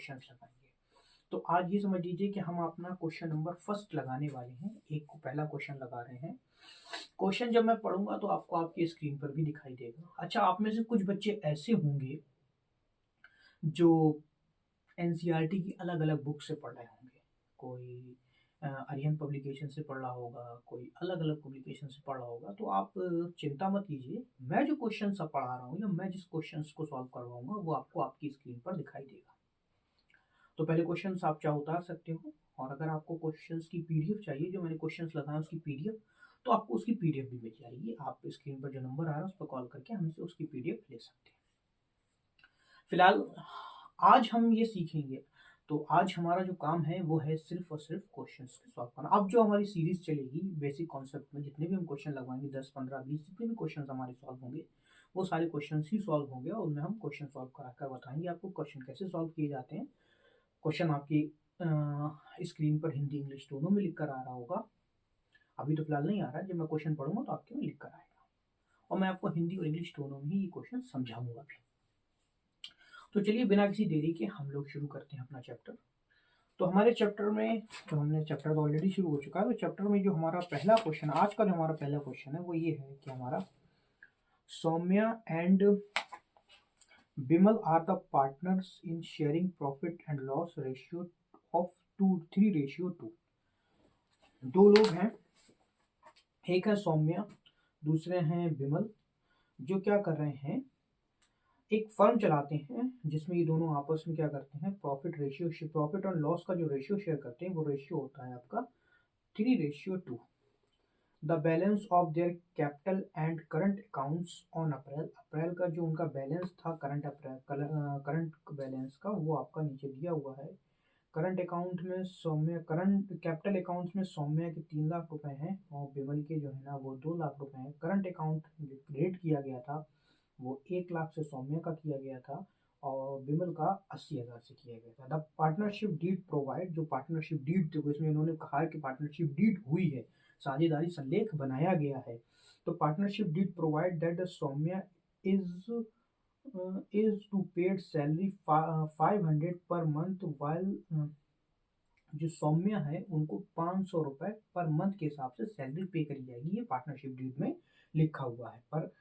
Questions लगाएंगे। तो आज ये समझ लीजिए कि हम अपना क्वेश्चन नंबर फर्स्ट लगाने वाले हैं। एक को पहला क्वेश्चन लगा रहे हैं। क्वेश्चन जब मैं पढ़ूंगा तो आपको आपकी स्क्रीन पर भी दिखाई देगा। अच्छा, आप में से कुछ बच्चे ऐसे होंगे जो एनसीईआरटी की अलग अलग बुक से पढ़ रहे होंगे। कोई आर्यन पब्लिकेशन से पढ़ रहा होगा, कोई अलग अलग पब्लिकेशन से पढ़ रहा होगा। तो आप चिंता मत कीजिए, मैं जो क्वेश्चन सब पढ़ा रहा हूँ या मैं जिस क्वेश्चन को सॉल्व करवाऊंगा वो आपको आपकी स्क्रीन पर दिखाई देगा। तो पहले क्वेश्चन आप चाहे उतार सकते हो, और अगर आपको क्वेश्चंस की पीडीएफ चाहिए, जो मैंने क्वेश्चंस लगाए उसकी पीडीएफ, तो आपको उसकी पीडीएफ भी मिल जाएगी। आप स्क्रीन पर जो नंबर आ रहा है उस पर कॉल करके हमसे उसकी पीडीएफ ले सकते हैं। फिलहाल आज हम ये सीखेंगे, तो आज हमारा जो काम है वो है सिर्फ और सिर्फ क्वेश्चंस को सॉल्व करना। अब जो हमारी सीरीज चलेगी बेसिक कॉन्सेप्ट में, जितने भी हम क्वेश्चन लगवाएंगे 10, 15, 20 जितने भी क्वेश्चन हमारे सॉल्व होंगे वो सारे क्वेश्चन ही सॉल्व होंगे, और उनमें हम क्वेश्चन सॉल्व कराकर बताएंगे आपको क्वेश्चन कैसे सॉल्व किए जाते हैं। क्वेश्चन आपकी स्क्रीन पर हिंदी इंग्लिश दोनों में लिख कर आ रहा होगा। अभी तो फिलहाल नहीं आ रहा है, जब मैं क्वेश्चन पढ़ूंगा तो आपके में लिख कर आएगा, और मैं आपको हिंदी और इंग्लिश दोनों में ही ये क्वेश्चन समझाऊंगा भी। तो चलिए बिना किसी देरी के हम लोग शुरू करते हैं अपना चैप्टर। तो हमारे चैप्टर में जो हमने चैप्टर तो ऑलरेडी शुरू हो चुका है, तो चैप्टर में जो हमारा पहला क्वेश्चन, आज का जो हमारा पहला क्वेश्चन है वो ये है कि हमारा Saumya and Bimal are the partners in sharing profit and loss ratio of 3:2। दो लोग हैं, एक है सौम्या, दूसरे हैं बिमल, जो क्या कर रहे हैं, एक फर्म चलाते हैं जिसमें ये दोनों आपस में क्या करते हैं, प्रॉफिट और लॉस का जो रेशियो शेयर करते हैं वो रेशियो होता है आपका 3:2। The balance of their capital and current accounts on April का जो उनका बैलेंस था, करंट बैलेंस का, वो आपका नीचे दिया हुआ है। करंट अकाउंट में सौम्य, करंट कैपिटल अकाउंट्स में सौम्य के 3 लाख रुपए हैं और बिमल के जो है ना वो 2 लाख रुपए हैं। करंट अकाउंट जो क्रिएट किया गया था वो 1 लाख से सौम्य का किया गया था और बिमल का 80,000 से किया गया था। द पार्टनरशिप डीड प्रोवाइड, जो पार्टनरशिप डीड थे इसमें इन्होंने कहा है कि पार्टनरशिप डीड हुई है, साझेदारी संलेख बनाया गया है। तो partnership deed provide that the Saumya is to paid salary 500 per month, while जो सौम्य है उनको 500 रुपए पर मंथ के हिसाब से सैलरी पे करी जाएगी, ये पार्टनरशिप डीड में लिखा हुआ है। पर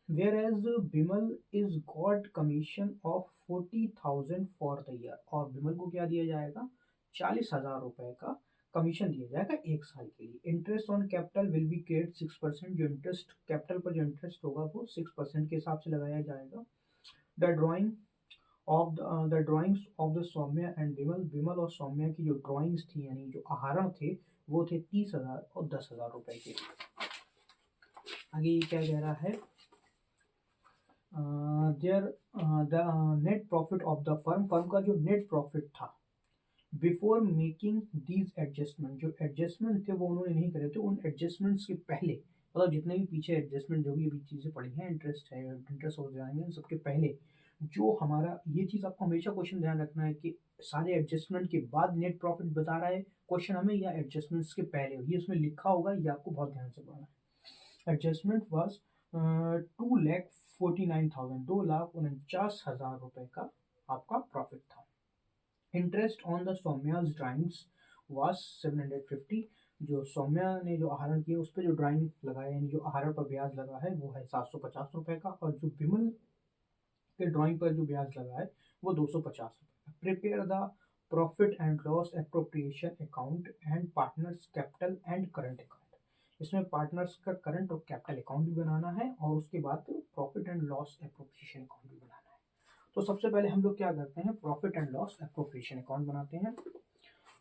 whereas Bimal is got commission of 40,000 for the year, और बिमल को क्या दिया जाएगा, 40,000 रुपए का कमीशन दिया जाएगा 1 साल के लिए। Interest on capital will be paid 6%, जो इंटरेस्ट कैपिटल पर जो इंटरेस्ट होगा वो 6% के हिसाब से लगाया जाएगा। The drawings of the Saumya and Bimal और सौम्या की जो ड्राइंग्स थी यानी जो आहरण थे वो थे 30,000 और 10,000 रुपए के। आगे ये क्या कह रहा है, the net profit of the firm का जो नेट प्रॉफिट था बिफोर मेकिंग दीज एडजस्टमेंट, जो एडजस्टमेंट थे वो उन्होंने नहीं करे थे, उन एडजस्टमेंट्स के पहले, मतलब जितने भी पीछे एडजस्टमेंट जो भी अभी चीज़ें पड़ी हैं, इंटरेस्ट है, इंटरेस्ट हो जाएंगे, सबके पहले जो हमारा, ये चीज़ आपको हमेशा क्वेश्चन ध्यान रखना है कि सारे एडजस्टमेंट के बाद नेट प्रॉफिट बता रहा है क्वेश्चन हमें या एडजस्टमेंट्स के पहले, ये उसमें लिखा होगा, ये आपको बहुत ध्यान से पढ़ना है। एडजस्टमेंट वॉज 2,49,000, 2,49,000 रुपए का आपका प्रॉफिट था। Interest on the Soumya's drawings was 750, जो सौम्या ने जो आहरण किया उस पर जो ड्राइंग लगाया यानी जो आहरण पर ब्याज लगा है वो है 750 रुपए का, और जो बिमल के ड्राइंग पर जो ब्याज लगा है वो 250 रुपए का। Prepare the profit and loss appropriation account and partners capital and current account, इसमें पार्टनर्स का करंट और कैपिटल अकाउंट भी बनाना है और उसके बाद profit and loss appropriation account भी बनाना है। तो सबसे पहले हम लोग क्या करते हैं, profit and loss appropriation account बनाते हैं।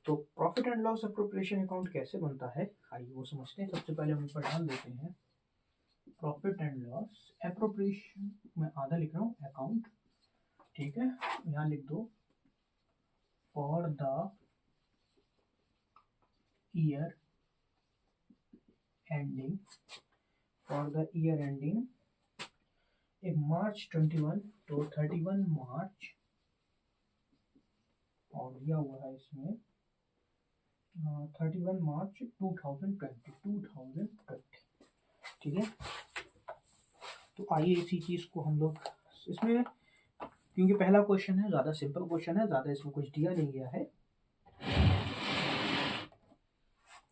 तो profit and loss appropriation account कैसे बनता है आइए वो समझते हैं। सबसे पहले हम ऊपर डाल देते हैं प्रॉफिट एंड लॉस एप्रोप्रिएशन, मैं आधा लिख रहा हूँ अकाउंट, ठीक है, यहाँ लिख दो for the year ending, for the year ending मार्च 21 तो 31 मार्च, और दिया हुआ है इसमें 31 मार्च 2020, ठीक है। तो आइए इसी चीज को हम लोग इसमें क्योंकि पहला क्वेश्चन है, ज़्यादा सिंपल क्वेश्चन है, ज़्यादा इसमें कुछ दिया नहीं गया है।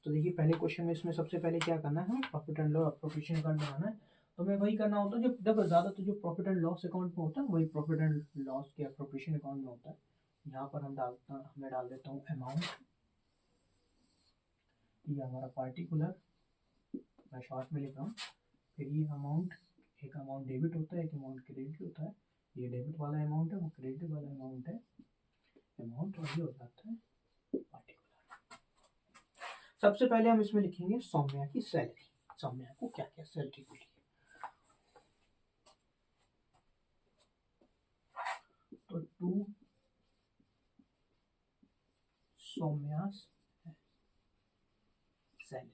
तो देखिए पहले क्वेश्चन में इसमें सबसे पहले क्या करना है, profit and loss appropriation account बनाना है। तो मैं वही करना होता है जो देखो ज़्यादा तो जो प्रॉफिट एंड लॉस अकाउंट में होता है वही प्रॉफिट एंड लॉस के अप्रोप्रिएशन अकाउंट में होता है। यहाँ पर मैं डाल देता हूँ अमाउंट, ये हमारा पार्टिकुलर, मैं शॉर्ट में लिख रहा हूँ। फिर ये अमाउंट, एक अमाउंट डेबिट होता है, एक अमाउंट क्रेडिट होता है। ये डेबिट वाला अमाउंट है, वो क्रेडिट वाला अमाउंट है अमाउंट, और ये हो जाता है पार्टिकुलर। सबसे पहले हम इसमें लिखेंगे सौम्या की सैलरी। सौम्या को क्या क्या सैलरी मिली, तो टू सौम्यास सैलरी।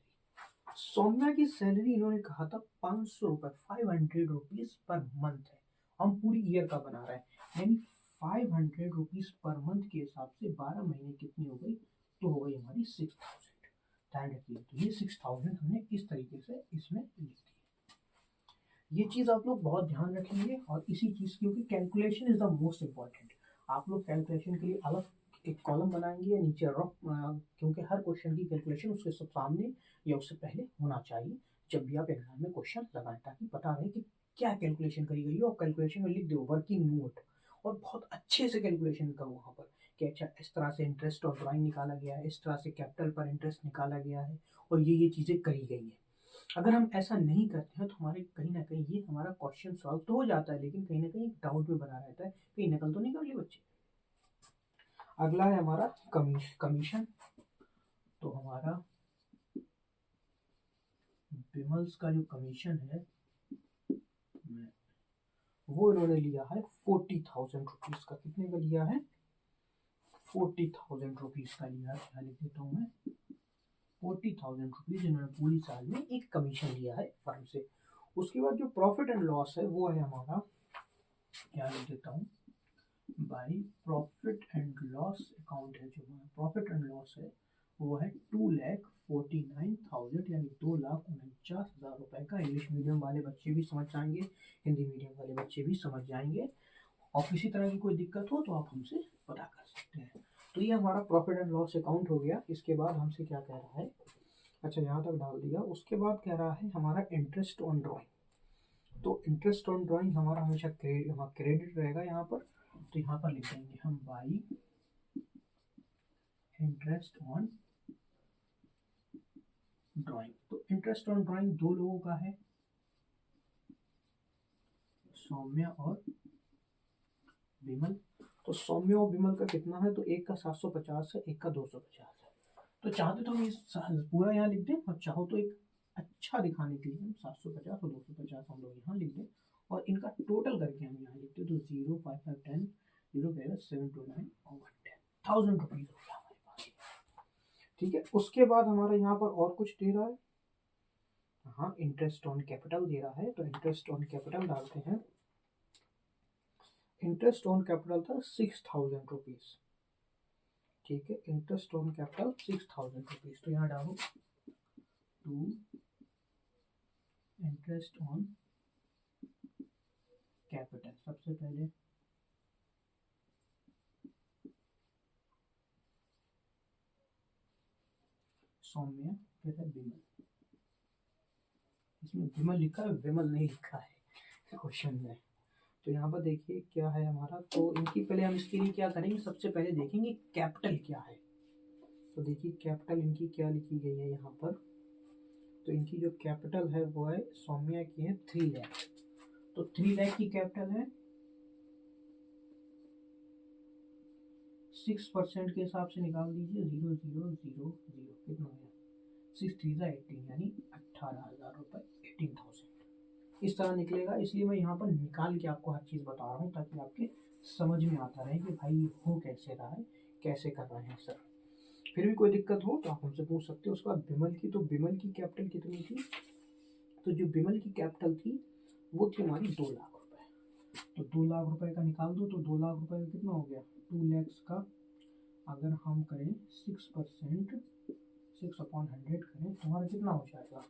सौम्या की सैलरी इन्होंने कहा था 500 रुपए, 500 रुपीज पर मंथ है। हम पूरी ईयर का बना रहे हैं, यानी 500 रुपीज पर मंथ के हिसाब से 12 महीने कितनी हो गई, तो हो गई हमारी 6000। ध्यान रखिए, तो ये 6000 हमने इस तरीके से इसमें लिख दी। ये चीज़ आप लोग बहुत ध्यान रखेंगे, और इसी चीज़ क्योंकि calculation is the most important. आप लोग कैलकुलेशन के लिए अलग एक कॉलम बनाएंगे या नीचे रॉ, क्योंकि हर क्वेश्चन की कैलकुलेशन उसके सब सामने या उससे पहले होना चाहिए जब भी आप एग्जाम में क्वेश्चन लगाएं, ताकि पता रहे कि क्या कैलकुलेशन करी गई है, और कैलकुलेशन में लिख दो वर्किंग नोट, और बहुत अच्छे से कैलकुलेशन करो वहाँ पर कि अच्छा इस तरह से इंटरेस्ट और ड्राइंग निकाला गया है, इस तरह से कैपिटल पर इंटरेस्ट निकाला गया है, और ये चीज़ें करी गई है। अगर हम ऐसा नहीं करते हैं तो हमारे कहीं ना कहीं ये हमारा क्वेश्चन सॉल्व तो हो जाता है, लेकिन कहीं ना कहीं डाउट में बना रहता है, कहीं नकल तो नहीं कर ली बच्चे। अगला है हमारा कमीशन। तो हमारा बिमल्स का जो कमीशन है वो इन्होंने लिया है 40,000 रुपीज का। कितने का लिया है, 40,000 रुपीज का लिया है। क्या लिख देता हूँ मैं, 40,000 रुपीज इन्होंने पूरी साल में एक कमीशन लिया है फर्म से। उसके बाद जो प्रॉफिट एंड लॉस है वो है हमारा, क्या लिख देता हूँ, by profit and loss account है। जो प्रॉफिट एंड लॉस है वो है 2,49,000, यानी 2,49,000 रुपए का। इंग्लिश मीडियम वाले बच्चे भी समझ जाएंगे, हिंदी मीडियम वाले बच्चे भी समझ जाएंगे, और किसी तरह की कोई दिक्कत हो तो आप हमसे पता कर सकते हैं। तो ये हमारा प्रॉफिट एंड लॉस अकाउंट हो गया। इसके बाद हमसे क्या कह रहा है, अच्छा यहाँ तक डाल दिया। उसके बाद कह रहा है हमारा इंटरेस्ट ऑन ड्राइंग। तो इंटरेस्ट ऑन ड्राइंग हमारा हमेशा क्रेडिट रहेगा यहाँ पर, तो यहाँ पर लिख देंगे हम बाई इंटरेस्ट ऑन ड्राइंग। तो इंटरेस्ट ऑन ड्राइंग दो लोगों का है, सौम्या और विमल। तो सौम्य और विमल का कितना है, तो एक का 750 है, एक का 250 है। तो चाहते तो हम ये पूरा यहाँ लिख दें, और चाहो तो एक अच्छा दिखाने के लिए हम 750 और 250 हम लोग यहाँ लिख दें, और इनका टोटल करके हम यहाँ लिखते हैं। तो 0 5 5 10 0 7 2 9 और 10,000 रुपीज हो गया हमारे पास। ठीक है, उसके बाद हमारा यहाँ पर और कुछ दे रहा है, हाँ इंटरेस्ट ऑन कैपिटल दे रहा है। तो इंटरेस्ट ऑन कैपिटल डालते हैं। इंटरेस्ट ऑन कैपिटल था 6,000 रुपीज। ठीक है, इंटरेस्ट ऑन कैपिटल 6,000 रुपीज। तो यहाँ डालो टू इंटरेस्ट ऑन कैपिटल। सबसे पहले सौम्य, फिर है विमल। इसमें विमल लिखा है, विमल नहीं लिखा है क्वेश्चन में। तो यहाँ पर देखिए क्या है हमारा, तो इनकी पहले हम इसके लिए क्या करेंगे, सबसे पहले देखेंगे कैपिटल क्या है। तो देखिए कैपिटल इनकी क्या लिखी गई है यहाँ पर। तो इनकी जो कैपिटल है वो है, सौम्या की है 3 लाख। तो 3 लाख की कैपिटल है, 6% के हिसाब से निकाल दीजिए। 0,0,0,0 कितना हो गया, 6 3 18, यानी 18,000 रुपये, 18,000 इस तरह निकलेगा। इसलिए मैं यहाँ पर निकाल के आपको हर चीज़ बता रहा हूँ, ताकि आपके समझ में आता रहे कि भाई हो कैसे रहा है, कैसे कर रहे हैं सर। फिर भी कोई दिक्कत हो तो आप हमसे पूछ सकते हो। उसके बाद विमल की, तो विमल की कैपिटल कितनी थी, तो जो विमल की कैपिटल थी वो थी हमारी 2 लाख रुपए। तो 2 लाख रुपए का निकाल दो, तो 2 लाख रुपए का कितना हो गया, 2 लैक्स का अगर हम करें 6%, 6/100 करें तो हमारा कितना हो जाएगा,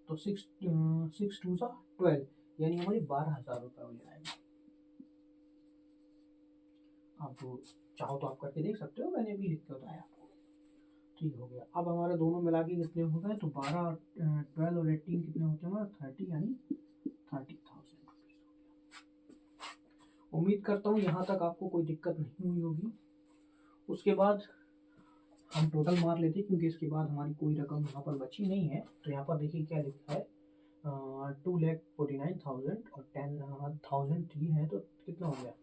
तो 6 2 12, यानी हमारी 12,000 रुपये हो जाएगा। आप चाहो तो आप करके देख सकते हो, मैंने भी लिख के बताया आपको। ठीक हो गया। अब हमारे दोनों मिला के कितने हो गए, तो 12 12 और 18 कितने होते हैं हमारा 30, यानी 30,000 रुपीज़। उम्मीद करता हूँ यहाँ तक आपको कोई दिक्कत नहीं हुई होगी। उसके बाद हम टोटल मार लेते हैं, क्योंकि इसके बाद हमारी कोई रकम यहाँ पर बची नहीं है। तो यहाँ पर देखिए क्या लिखा है, 2,49,000 और 10,000 ये है, तो कितना हो गया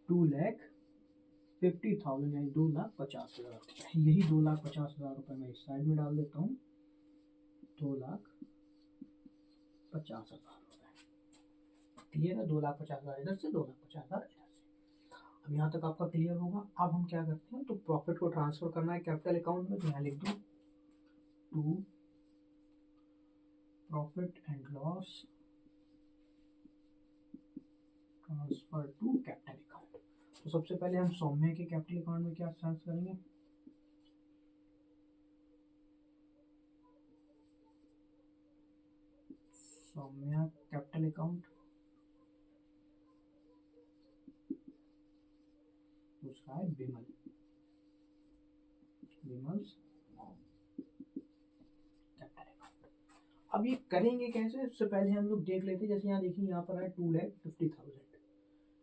2,50,000, यानी 2,50,000। यही 2,50,000 रुपये मैं इस साइड में डाल देता हूँ, 2,50,000 रुपये। क्लियर है, 2,50,000 इधर से, 2,50,000 इधर से। अब यहाँ तक आपका क्लियर होगा। अब हम क्या करते हैं, तो प्रॉफिट को ट्रांसफर करना है कैपिटल अकाउंट में, तो यहाँ लिख दो to profit and loss transfer to capital account. तो सबसे पहले हम सौम्य के कैपिटल अकाउंट में क्या ट्रांसफर करेंगे, सौम्य कैपिटल अकाउंट, दूसरा है विमल, विमल्स कैपिटल अकाउंट। अब ये करेंगे कैसे, उससे पहले हम लोग देख लेते हैं। जैसे यहाँ देखिए, यहाँ पर है 2,50,000,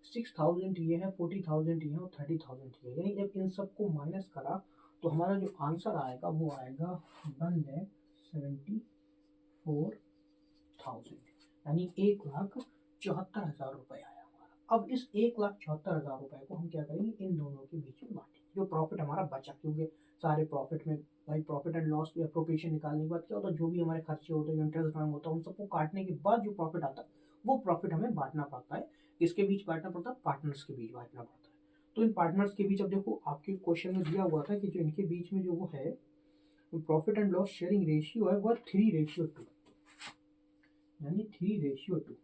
6,000 ये है, 40,000 ये है और 30,000 ये है। यानी जब इन सबको माइनस करा तो हमारा जो आंसर आएगा वो आएगा 1,74,000, यानी 1,74,000 रुपये आया हमारा। अब इस 1,74,000 रुपये को हम क्या करेंगे, इन दोनों के बीच में बांटेंगे। जो प्रॉफिट हमारा बचा, क्योंकि सारे प्रॉफिट में भाई प्रॉफिट एंड लॉस या अप्रोप्रिएशन निकालने के बाद क्या होता है, जो भी हमारे खर्चे होते हैं, इंटरेस्ट ड्राइंग होता है, उन सबको काटने के बाद जो प्रॉफिट आता है वो प्रॉफिट हमें बांटना पड़ता है। किसके बीच बांटना पड़ता है, पार्टनर्स के बीच बांटना पड़ता है। तो इन पार्टनर्स के बीच, अब देखो आपके क्वेश्चन में दिया हुआ था कि जो इनके बीच में जो वो है profit and loss sharing ratio है वह 3:2, यानी 3:2।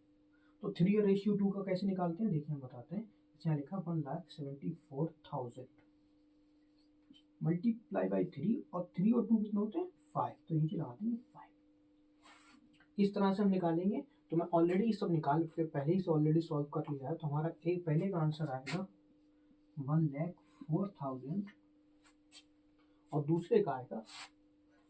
तो 3:2 का कैसे निकालते हैं, देखिए हम बताते हैं। यहाँ लिखा 1,74,000 मल्टीप्लाई बाई 3, और 3 और 2 कितने होते हैं 5, तो नीचे लगा देंगे 5। इस तरह से हम निकालेंगे। तो मैं ऑलरेडी सब निकाल के पहले ही से ऑलरेडी सॉल्व कर लिया है। तो हमारा एक पहले का आंसर आएगा 1,04,000, और दूसरे का आएगा,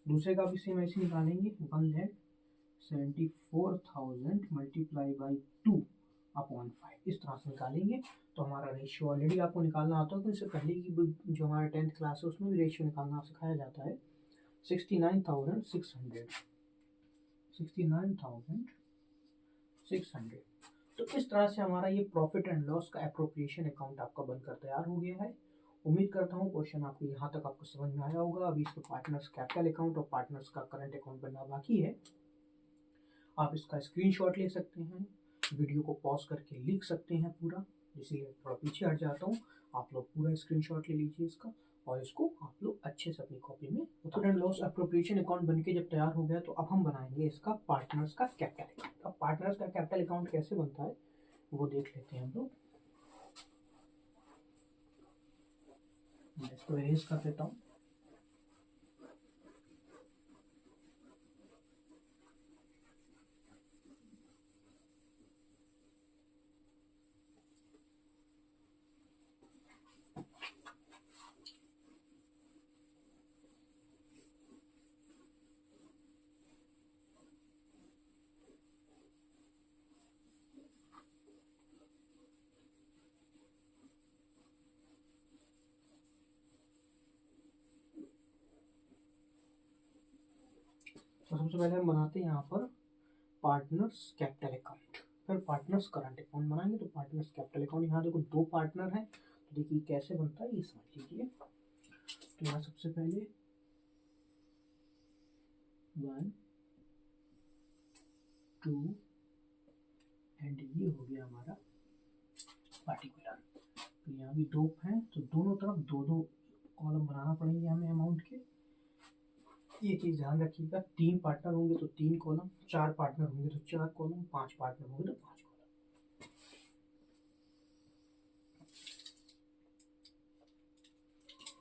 दूसरे का भी सेम ऐसे निकालेंगे, 1,74,000 मल्टीप्लाई बाई 2/5, इस तरह से निकालेंगे। तो हमारा रेशियो ऑलरेडी आपको निकालना आता है, तो इससे पहले की जो हमारा 10th क्लास है उसमें भी रेशियो निकालना सिखाया जाता है। 69,600, 69,600। तो इस तरह से हमारा ये प्रॉफिट एंड लॉस का एप्रोप्रिएशन अकाउंट आपका बनकर तैयार हो गया है। उम्मीद करता हूँ क्वेश्चन आपको यहाँ तक आपको समझ में आया होगा। अभी इसके पार्टनर्स कैपिटल अकाउंट और पार्टनर्स का करंट अकाउंट बनना बाकी है। आप इसका स्क्रीनशॉट ले सकते हैं, वीडियो को पॉज करके लिख सकते हैं पूरा, इसीलिए थोड़ा पीछे हट जाता हूँ। आप लोग पूरा स्क्रीनशॉट ले लीजिए इसका, और इसको आप लोग अच्छे से अपनी कॉपी में profit and loss appropriation account बनके जब तैयार हो गया, तो अब हम बनाएंगे इसका पार्टनर्स का कैपिटल अकाउंट। अब पार्टनर्स का कैपिटल अकाउंट कैसे बनता है वो देख लेते हैं हम लोग। मैं इसको इरेज कर देता हूँ। तो सबसे पहले हम बनाते हैं यहाँ पर पार्टनर्स कैपिटल अकाउंट, फिर पार्टनर्स करंट अकाउंट बनाएंगे। तो पार्टनर्स कैपिटल अकाउंट, यहाँ देखो 2 पार्टनर हैं, तो देखिए कैसे बनता है ये समझ लीजिए। तो यहाँ सबसे पहले 1 2 एंड ये हो गया हमारा पार्टिकुलर। तो यहाँ भी 2 हैं, तो दोनों तरफ 2-2 कॉलम बनाना पड़ेंगे हमें अमाउंट के। ये चीज़ ध्यान रखिएगा, 3 पार्टनर होंगे तो 3 कॉलम, 4 पार्टनर होंगे तो 4 कॉलम, 5 पार्टनर होंगे तो 5 कॉलम।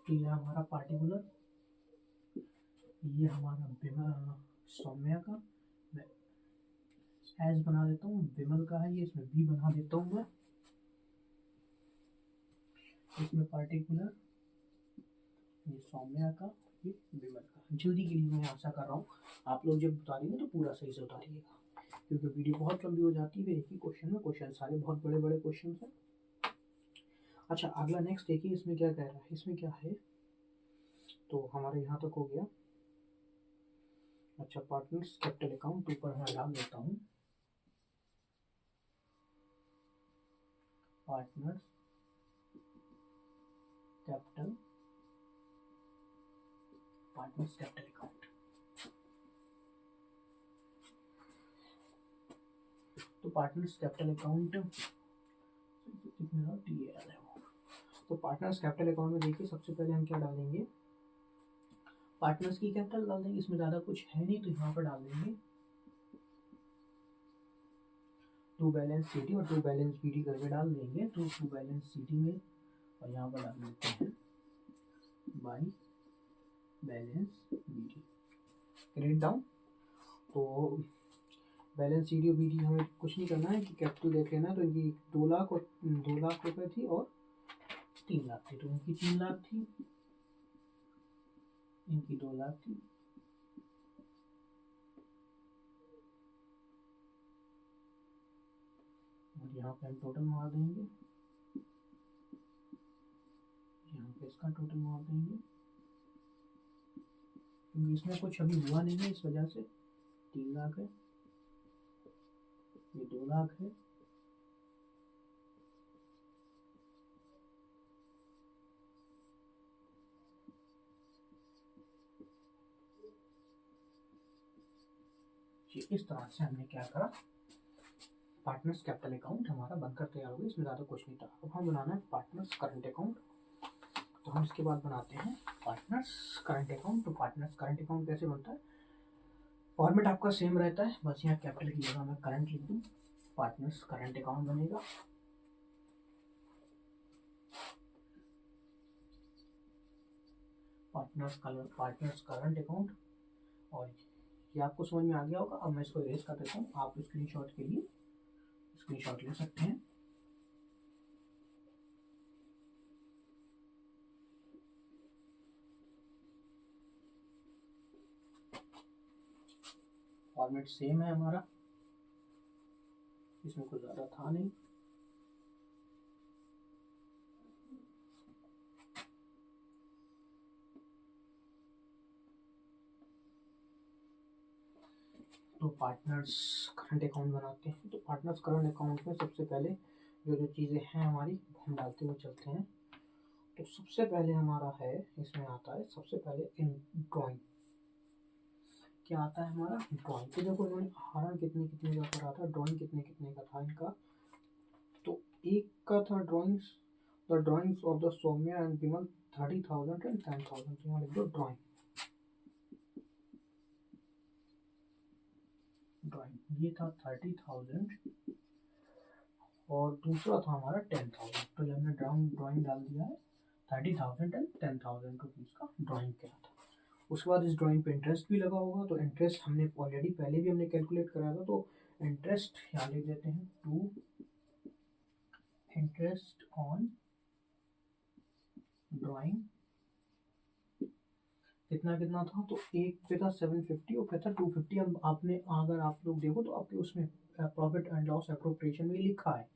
तो ये हमारा पार्टिकुलर, ये हमारा सौम्या का मैं एज बना देता हूँ, विमल का है ये, इसमें बी बना देता हूँ मैं। इसमें पार्टिकुलर, ये सौम्या का, ये विमल का। जल्दी के लिए मैं आशा कर रहा हूँ आप लोग जब उतारेंगे तो पूरा सही से उतारिएगा, क्योंकि वीडियो बहुत लंबी हो जाती है एक ही क्वेश्चन में। क्वेश्चन सारे बहुत बड़े बड़े क्वेश्चन हैं। अच्छा अगला नेक्स्ट देखिए, इसमें क्या कह रहा है, इसमें क्या है, तो हमारे यहाँ तक हो गया। अच्छा पार्टनर्स कैपिटल अकाउंट ऊपर मैं डाल देता हूँ, पार्टनर्स कैपिटल अकाउंट। तो पार्टनर्स कैपिटल अकाउंट, तो पार्टनर्स कैपिटल अकाउंट में देखिए सबसे पहले हम क्या डालेंगे, पार्टनर्स की कैपिटल डाल देंगे, इसमें ज़्यादा कुछ है नहीं तो यहाँ पर डाल देंगे टू बैलेंस सीटी और टू बैलेंस बीडी करके डाल देंगे। तो टू बैलेंस सीटी में और यहाँ पर डाल देते हैं by balance BD, credit down. तो बैलेंस सीडी और बीडी हमें कुछ नहीं करना है कि कैपिटल देख लेना। तो इनकी 2 लाख और 2 लाख रुपए थी और 3 लाख थी, तो इनकी 3 लाख थी, इनकी 2 लाख थी। और यहाँ पे हम टोटल मार देंगे, यहाँ पे इसका टोटल मार देंगे, क्योंकि इसमें कुछ अभी हुआ नहीं है, इस वजह से 3 लाख है, ये 2 लाख है, इस तरह से हमने क्या करा, पार्टनर्स कैपिटल अकाउंट हमारा बनकर तैयार हो गया। इसमें ज़्यादा कुछ नहीं था। अब हम बनाना है पार्टनर्स करंट अकाउंट। तो हम इसके बाद बनाते हैं पार्टनर्स करंट अकाउंट। तो पार्टनर्स करंट अकाउंट कैसे बनता है, फॉर्मेट आपका सेम रहता है, बस यहाँ कैपिटल की जगह मैं करंट लिख दूँ, पार्टनर्स करंट अकाउंट बनेगा। पार्टनर्स करंट अकाउंट, और ये आपको समझ में आ गया होगा। अब मैं इसको इरेज कर देता हूँ, आप स्क्रीनशॉट के लिए स्क्रीनशॉट ले सकते हैं। फॉर्मेट सेम है हमारा, इसमें कुछ ज़्यादा था नहीं। तो पार्टनर्स करंट अकाउंट बनाते हैं। तो पार्टनर्स करंट अकाउंट में सबसे पहले जो जो चीज़ें हैं हमारी हम डालते हुए चलते हैं। तो सबसे पहले हमारा है, इसमें आता है सबसे पहले इन ड्राइंग, क्या आता है हमारा ड्राइंग। तो देखो इन्होंने हरण कितने कितने का करा था, ड्राइंग कितने कितने का था इनका। तो एक का था drawings, the drawings of the Saumya and Vimal 30,000 and 10,000। तो यहाँ लिख दो ड्राइंग, ये था 30,000 और दूसरा था हमारा 10,000। तो ये हमने ड्राइंग डाल दिया है 30,000 एंड 10,000 रुपीज़ का ड्राइंग किया था। उसके बाद इस ड्राइंग पे इंटरेस्ट भी लगा होगा। तो इंटरेस्ट हमने ऑलरेडी पहले भी हमने कैलकुलेट कराया था। तो इंटरेस्ट यहाँ लिख देते हैं, टू इंटरेस्ट ऑन ड्राइंग कितना कितना था। तो एक पे था 750 और पे था 250। अब आपने अगर आप लोग देखो तो आपके उसमें प्रॉफिट एंड लॉस एप्रोप्रिएशन में लिखा है।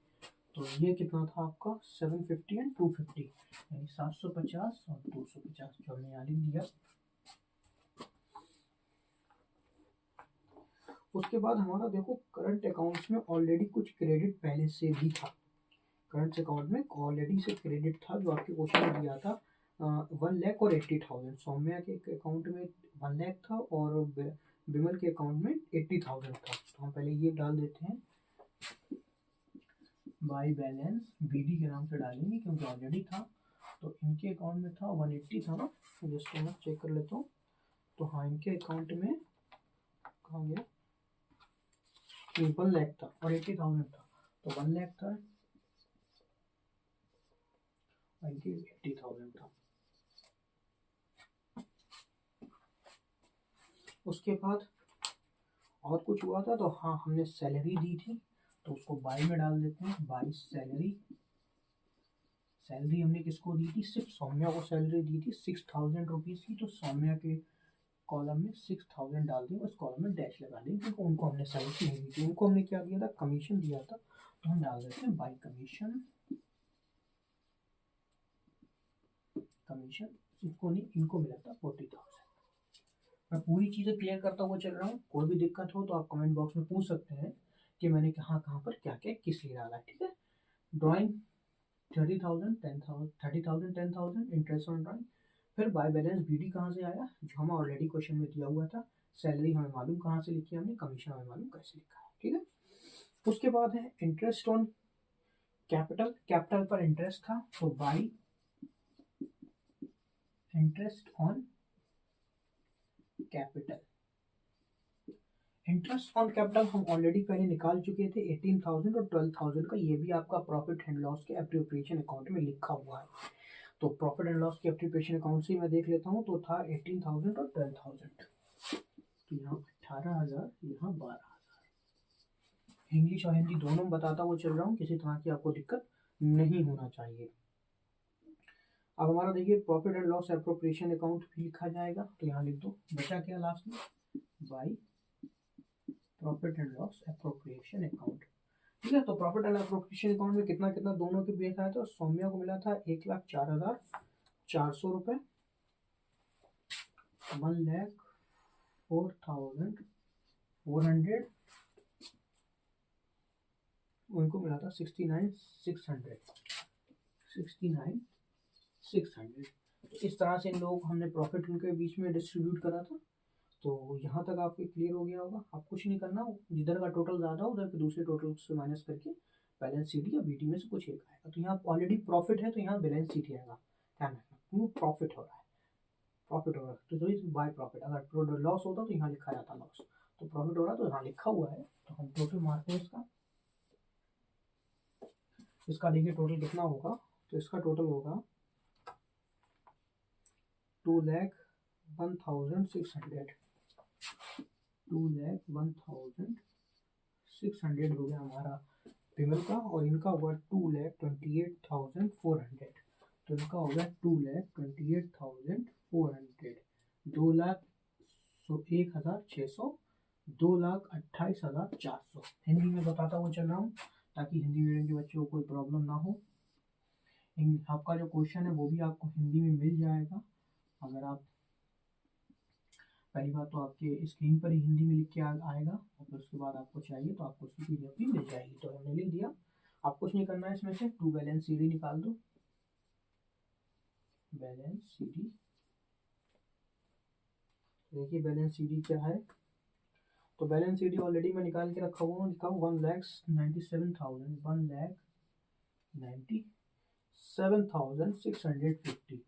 तो ये कितना था आपका 750 एंड 250, यानी 750 और 250 जो हमने यहाँ लिख दिया। उसके बाद हमारा देखो करंट अकाउंट्स में ऑलरेडी कुछ क्रेडिट पहले से भी था। करंट अकाउंट में ऑलरेडी से क्रेडिट था, जो आपके क्वेश्चन में दिया था 1 लाख और 80,000। सौम्या के अकाउंट में 1 लाख था और विमल के अकाउंट में 80,000 था। तो हम पहले ये डाल देते हैं बाई बैलेंस बीडी के नाम से डालेंगे, क्योंकि ऑलरेडी था। तो इनके अकाउंट में था 180 था ना, जिसको मैं चेक कर लेता हूँ। तो हाँ इनके अकाउंट में कहाँ गया, 1 लाख था और 80,000 था। तो 1 लाख था, 80,000 था। उसके बाद और कुछ हुआ था। तो हाँ हमने सैलरी दी थी, तो उसको बाई में डाल देते हैं, बाई सैलरी। सैलरी हमने किसको दी थी, सिर्फ सौम्या को सैलरी दी थी 6000 रुपीज़ की, तो सौम्या के कॉलम में 6000 डाल देंगे, उस कॉलम में डैश लगा देंगे क्योंकि उनको हमने सैलरी नहीं दी थी, उनको हमने क्या दिया था, कमीशन दिया था, तो हम डाल देते हैं बाई कमीशन, इनको मिला था 40,000। मैं पूरी चीज़ें क्लियर करता हुआ चल रहा हूँ, कोई भी दिक्कत हो तो आप कमेंट बॉक्स में पूछ सकते हैं कि मैंने कहाँ कहाँ पर क्या क्या किस लिए डाला, ठीक है। ड्राइंग 30,000 10,000 इंटरेस्ट ऑन ड्राइंग, फिर बाय बैलेंस बीडी कहाँ से आया, जो हमें ऑलरेडी क्वेश्चन में दिया हुआ था, सैलरी हमें मालूम कहाँ से लिखी है हमने, कमीशन हमें मालूम कैसे लिखा है, ठीक है। उसके बाद है इंटरेस्ट ऑन कैपिटल, कैपिटल पर इंटरेस्ट था, तो by interest on capital. Interest on capital हम ऑलरेडी पहले निकाल चुके थे 18,000 और 12,000 का, ये भी आपका प्रॉफिट एंड लॉस के एप्रोप्रिएशन अकाउंट में लिखा हुआ है, तो प्रॉफिट एंड लॉस के एप्रोप्रिएशन अकाउंट से मैं देख लेता हूँ, तो था 18,000 और 12,000, तो यहाँ 18,000, यहाँ 12,000। इंग्लिश और हिंदी दोनों बताता हुआ चल रहा हूँ, किसी तरह की आपको दिक्कत नहीं होना चाहिए। अब हमारा देखिए profit and loss appropriation account भी लिखा जाएगा, तो यहाँ लिख दो, बचा क्या लास्ट में, by profit and loss appropriation account, ठीक है। तो प्रॉफिट एंड एप्रोप्रिएशन अकाउंट में कितना कितना दोनों के बेच आया था, सौम्या को मिला था 1,04,400 रुपये, 1,04,400, उनको मिला था 69,600। इस तरह से इन लोगों को हमने प्रॉफिट उनके बीच में डिस्ट्रीब्यूट करा था। तो यहाँ तक आपको क्लियर हो गया होगा, आप कुछ नहीं करना, जिधर का टोटल ज़्यादा हो उधर के दूसरे टोटल से माइनस करके बैलेंस शीट या बीटी में से कुछ एक आएगा। तो यहाँ ऑलरेडी प्रॉफिट है तो यहाँ बैलेंस शीट आएगा, ध्यान रखना, क्यों प्रॉफिट हो रहा है, तो बाय प्रॉफिट, अगर लॉस होता तो यहाँ लिखा जाता लॉस, तो प्रॉफिट हो रहा तो यहाँ लिखा हुआ है, तो हम टोटल मारते हैं इसका देखिए टोटल कितना होगा, तो इसका टोटल होगा 2,01,600, 2,01,600 हो गया हमारा पेमेंट का, और इनका होगा 2,28,400, तो इनका होगा 2,28,400, 2,01,600, 2,28,400। हिंदी में बताता हुआ चल रहा हूँ ताकि हिंदी मीडियम के बच्चों को कोई प्रॉब्लम ना हो। आपका जो क्वेश्चन है वो भी आपको हिंदी में मिल जाएगा, अगर आप पहली बात तो आपके स्क्रीन पर ही हिंदी में लिख के आएगा, और फिर उसके बाद आपको चाहिए तो आपको उसकी पीडीएफ भी मिल जाएगी। तो हमने लिख दिया, आप कुछ नहीं करना है, इसमें से टू बैलेंस सीडी निकाल दो, बैलेंस सीडी, देखिए बैलेंस सीडी क्या है, तो बैलेंस सीडी ऑलरेडी मैं निकाल के रखा हुआ हूँ, लिखा हूँ 1,97,000, 1,97,650,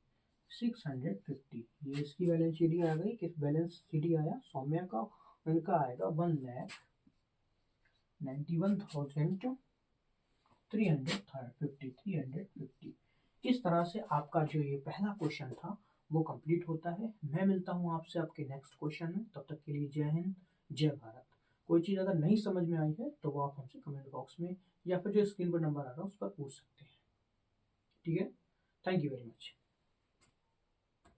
650, ये इसकी बैलेंस शीट आ गई। किस बैलेंस शीट आया, सौम्या का, इनका आएगा 1,91,350। इस तरह से आपका जो ये पहला क्वेश्चन था वो कंप्लीट होता है। मैं मिलता हूँ आपसे आपके नेक्स्ट क्वेश्चन में, तब तक के लिए जय हिंद जय भारत। कोई चीज़ अगर नहीं समझ में आई है तो वो आप हमसे कमेंट बॉक्स में या फिर जो स्क्रीन पर नंबर आ रहा है उस पर पूछ सकते हैं, ठीक है। Thank you very much.